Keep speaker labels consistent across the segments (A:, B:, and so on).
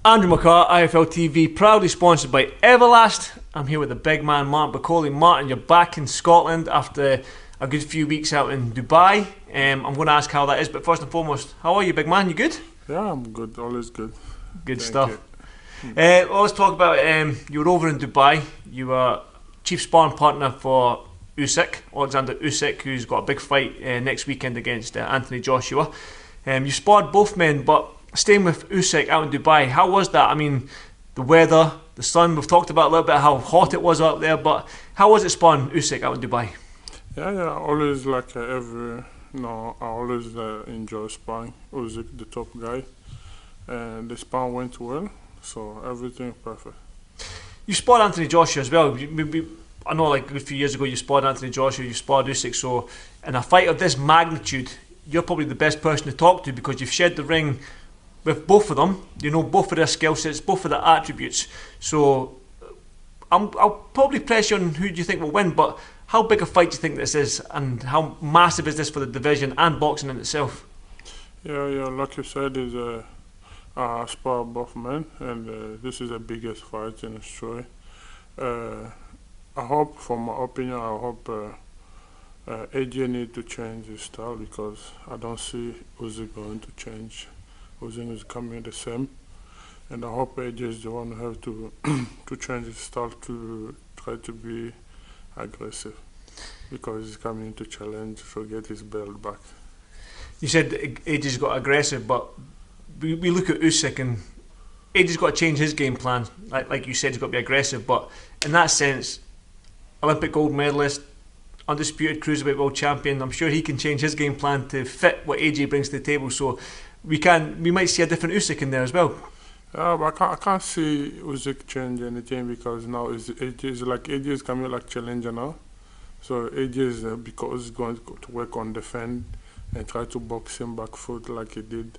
A: Andrew McCART, IFL TV, proudly sponsored by Everlast. I'm here with the big man, Martin BAKOLE. Martin, you're back in Scotland after a good few weeks out in Dubai. I'm going to ask how that is, but first and foremost, how are you, big man? You good?
B: Yeah, I'm good. Always good.
A: Good
B: Thank
A: stuff.
B: you.
A: Well, let's talk about, you were over in Dubai. You were chief sparring partner for USYK, Alexander Usyk, who's got a big fight next weekend against Anthony Joshua. You sparred both men, but staying with Usyk out in Dubai, how was that? I mean, the weather, the sun, we've talked about a little bit how hot it was out there, but how was it sparring Usyk out in Dubai?
B: Yeah, always like I always enjoy sparring. Usyk, the top guy, and the sparring went well, so everything perfect.
A: You sparred Anthony Joshua as well. I know, like a few years ago, you sparred Anthony Joshua, you sparred Usyk, so in a fight of this magnitude, you're probably the best person to talk to because you've shared the ring with both of them. You know both of their skill sets, both of their attributes. So I'll probably press you on who do you think will win, but how big a fight do you think this is, and how massive is this for the division and boxing in itself?
B: Yeah, like you said, is spar both men, and this is the biggest fight in history. I hope, from my opinion, AJ need to change his style because I don't see Usyk going to change. Usyk is coming the same, and I hope AJ is the one who have to to change his style to try to be aggressive because he's coming to challenge to get his belt back.
A: You said AJ's got aggressive, but we look at Usyk and AJ's got to change his game plan. Like you said, he's got to be aggressive, but in that sense, Olympic gold medalist, undisputed cruiserweight world champion, I'm sure he can change his game plan to fit what AJ brings to the table. So we might see a different Usyk in there as well.
B: But I can't see Usyk change anything because now AJ is coming like challenger now. So AJ is because he's going to work on defend and try to box him back foot like he did.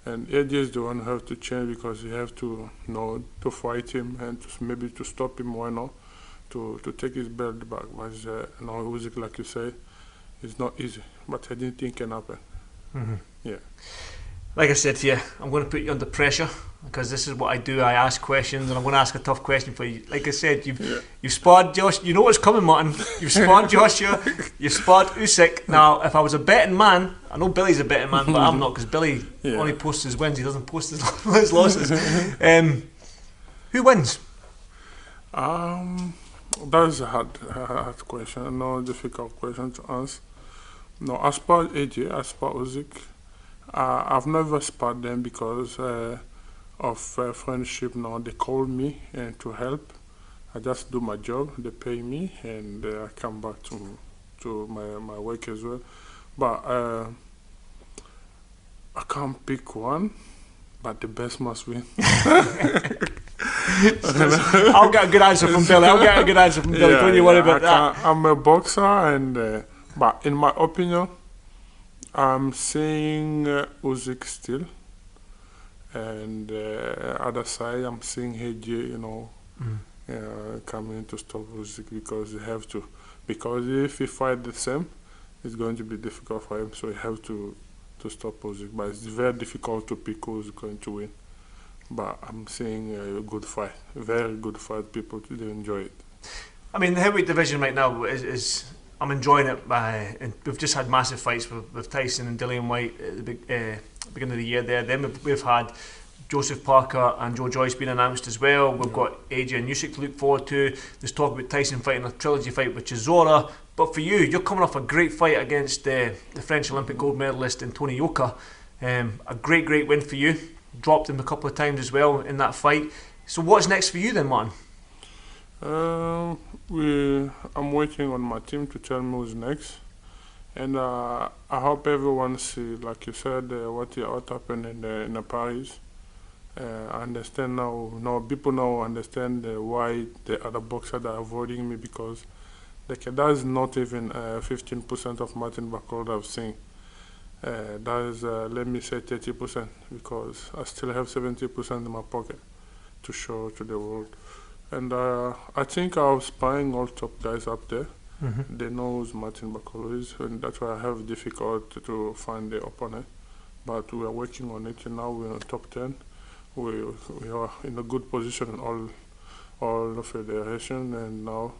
B: And AJ is the one who have to change because he have to to fight him and maybe to stop him, why not? To take his belt back. But Usyk, like you say, it's not easy. But anything can happen.
A: Mm-hmm.
B: Yeah.
A: Like I said to you, I'm going to put you under pressure because this is what I do. I ask questions, and I'm going to ask a tough question for you. Like I said, you've sparred Josh. You know what's coming, Martin. You've sparred Joshua. You've sparred Usyk. Now, if I was a betting man, I know Billy's a betting man, but I'm not because Billy only posts his wins. He doesn't post his losses. Who wins?
B: That's a hard question. No difficult question to answer. No, I sparred AJ. I sparred Usyk. I've never sparred them because of friendship. Now they call me to help. I just do my job. They pay me, and I come back to my work as well. But I can't pick one. But the best must win.
A: I'll get a good answer from Billy. Don't you worry about that.
B: I'm a boxer, and but in my opinion, I'm seeing Usyk still, and other side I'm seeing AJ, coming to stop Usyk because he have to. Because if he fight the same, it's going to be difficult for him. So he have to stop Usyk. But it's very difficult to pick who's going to win. But I'm seeing a good fight, a very good fight. People really enjoy it.
A: I mean, the heavyweight division right now is I'm enjoying it. And we've just had massive fights with Tyson and Dillian White at the beginning of the year there. Then we've had Joseph Parker and Joe Joyce being announced as well. We've got AJ and Usyk to look forward to. There's talk about Tyson fighting a trilogy fight with Chisora. But for you, you're coming off a great fight against the French Olympic gold medalist Anthony Joshua. A great win for you. Dropped him a couple of times as well in that fight. So what's next for you then, Martin?
B: I'm waiting on my team to tell me who's next, and I hope everyone see, like you said, what happened in Paris. I understand now. People now understand why the other boxers are avoiding me because that is not even 15% of Martin BAKOLE I've seen. That is, let me say 30%, because I still have 70% in my pocket to show to the world. And I think I was sparring all top guys up there. Mm-hmm. They know who Martin BAKOLE is, and that's why I have difficult to find the opponent. But we are working on it, and now we're in top 10. we are in a good position in all the federation, and now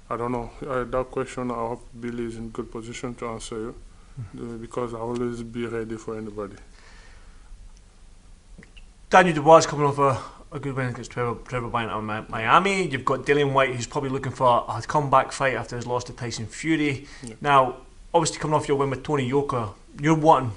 B: I don't know that question. I hope Billy is in good position to answer you, because I always be ready for anybody.
A: Daniel Dubois is coming off a good win against Trevor Bryant out of Miami. You've got Dillian Whyte, who's probably looking for a comeback fight after his loss to Tyson Fury.
B: Yeah.
A: Now, obviously coming off your win with Tony Yoka, you're wanting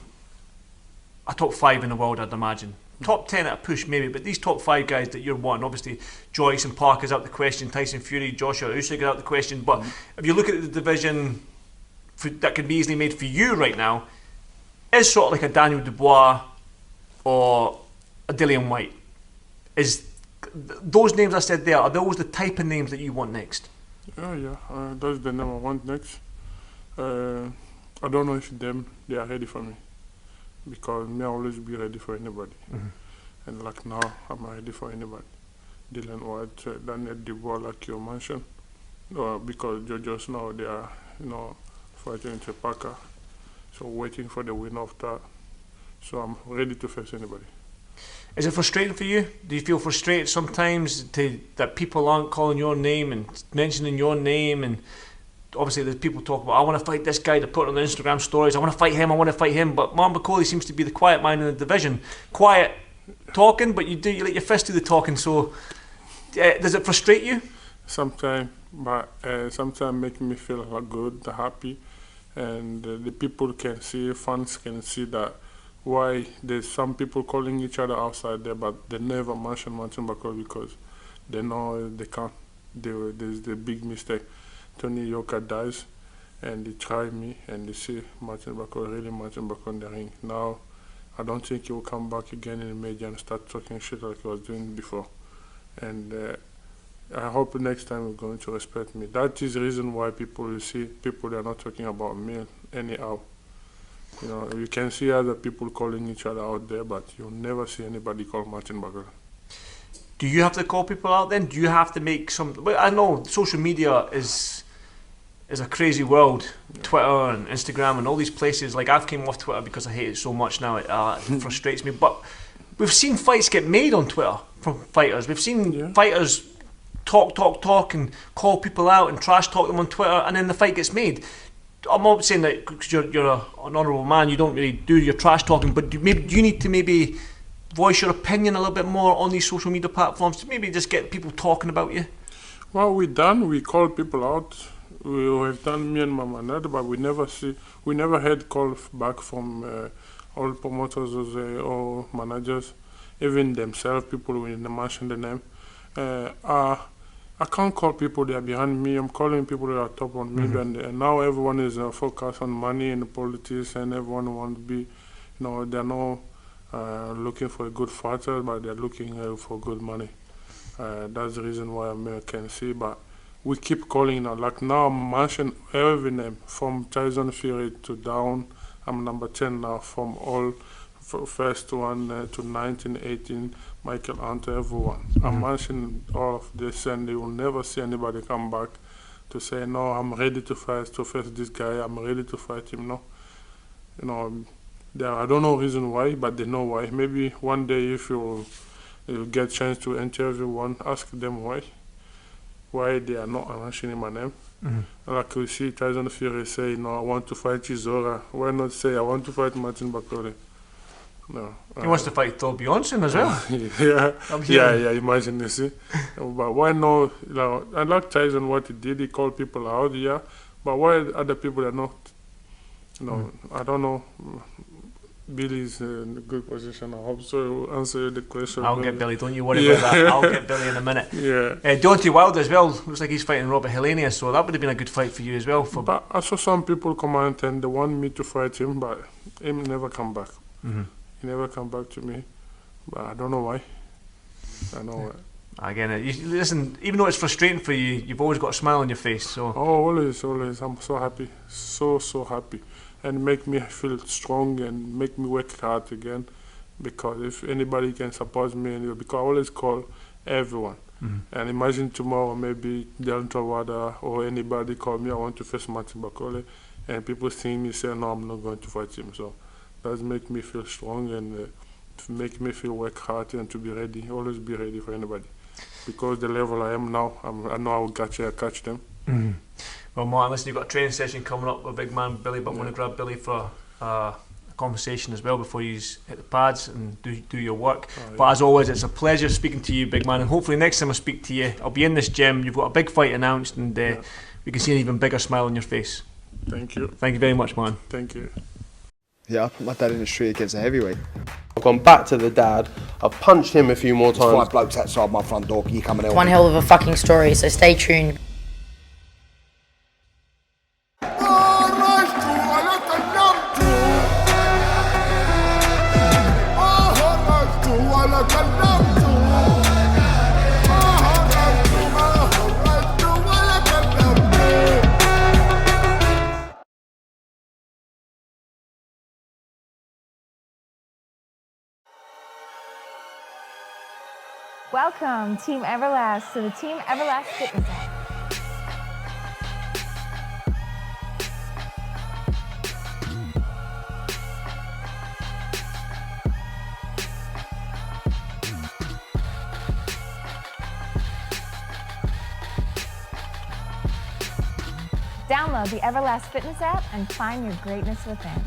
A: a top 5 in the world, I'd imagine. Top 10 at a push maybe, but these top 5 guys that you're wanting, obviously Joyce and Parker's out the question, Tyson Fury, Joshua Usyk is out the question, but if you look at the division that can be easily made for you right now, is sort of like a Daniel Dubois or a Dillian Whyte. Is those names I said there, are those the type of names that you want next?
B: Yeah. That's the name I want next. I don't know if they are ready for me, because me I always be ready for anybody. And like now, I'm ready for anybody. Dillian Whyte, Daniel Dubois, like you mentioned, because just now they are, fighting into Parker, so waiting for the win of that. So I'm ready to face anybody.
A: Is it frustrating for you? Do you feel frustrated sometimes that people aren't calling your name and mentioning your name? And obviously there's people talk about, I want to fight this guy, to put on the Instagram stories, I want to fight him. But Martin BAKOLE seems to be the quiet man in the division. Quiet talking, but you let your fist do the talking. So does it frustrate you?
B: Sometimes, but sometimes make me feel good, happy, and the people can see, fans can see that why there's some people calling each other outside there, but they never mention Martin BAKOLE because they know they can't. There's the big mistake. Tony Yoka dies, and they try me, and they see Martin BAKOLE in the ring. Now, I don't think he will come back again in the media and start talking shit like he was doing before. And I hope next time you're going to respect me. That is the reason why you see people that are not talking about me anyhow. You can see other people calling each other out there, but you'll never see anybody call Martin BAKOLE.
A: Do you have to call people out then? Do you have to make some... Well, I know social media is a crazy world. Yeah. Twitter and Instagram and all these places. Like, I've came off Twitter because I hate it so much now. It frustrates me. But we've seen fights get made on Twitter from fighters. We've seen fighters talk and call people out and trash talk them on Twitter, and then the fight gets made. I'm not saying that because you're an honourable man, you don't really do your trash talking, but do you need to maybe voice your opinion a little bit more on these social media platforms to maybe just get people talking about you?
B: Well, we call people out. We have done, me and Mama Ned, but we never had call back from all promoters or managers, even themselves, people when they mention the name. I can't call people that are behind me. I'm calling people that are top on me. And now everyone is focused on money and politics, and everyone wants to be, they're not looking for a good fighter, but they're looking for good money. That's the reason why I can see. But we keep calling now. Like now, I'm mentioning every name from Tyson Fury to down. I'm number 10 now, from all first one to 19, 18. Michael Hunter, everyone. I'm mentioning all of this, and you will never see anybody come back to say, no, I'm ready to face this guy, I'm ready to fight him. No. I don't know reason why, but they know why. Maybe one day if you get chance to interview one, ask them why they are not mentioning my name. Like we see Tyson Fury say, no, I want to fight Chisora. Why not say, I want to fight Martin BAKOLE? No.
A: He wants to fight Thor Bjornsson as well.
B: Yeah, imagine you see. But why not? I like Tyson, what he did, he called people out, but why other people are not? I don't know. Billy's in a good position. I hope so. He'll answer the question.
A: I'll get Billy, don't you worry about that. I'll get Billy in a minute. Deontay Wilder as well. Looks like he's fighting Robert Helenia, so that would have been a good fight for you as well.
B: But I saw some people comment and they want me to fight him, but him never come back. He never come back to me, but I don't know why. I know why.
A: Again, listen, even though it's frustrating for you, you've always got a smile on your face. So
B: always. I'm so happy, so happy, and make me feel strong and make me work hard again. Because if anybody can support me, because I always call everyone. And imagine tomorrow maybe Deontay Wilder or anybody call me, I want to face Martin BAKOLE, and people see me say, no, I'm not going to fight him. So that make me feel strong and to make me feel work hard and to be ready, always be ready for anybody. Because the level I am now, I know I will catch them.
A: Well, Martin, listen, you've got a training session coming up with big man Billy, but I'm going to grab Billy for a conversation as well before you hit the pads and do your work. But as always, it's a pleasure speaking to you, big man, and hopefully next time I speak to you, I'll be in this gym, you've got a big fight announced, and we can see an even bigger smile on your face.
B: Thank you.
A: Thank you very much, man.
B: Thank you.
C: Yeah, I put my dad in the street against a heavyweight.
D: I've gone back to the dad, I've punched him a few more times.
C: 5 blokes outside my front door, can you come and help
E: One
C: me?
E: hell of a fucking story, so stay tuned.
F: Welcome, Team Everlast, to the Team Everlast Fitness app. Download the Everlast Fitness app and find your greatness within.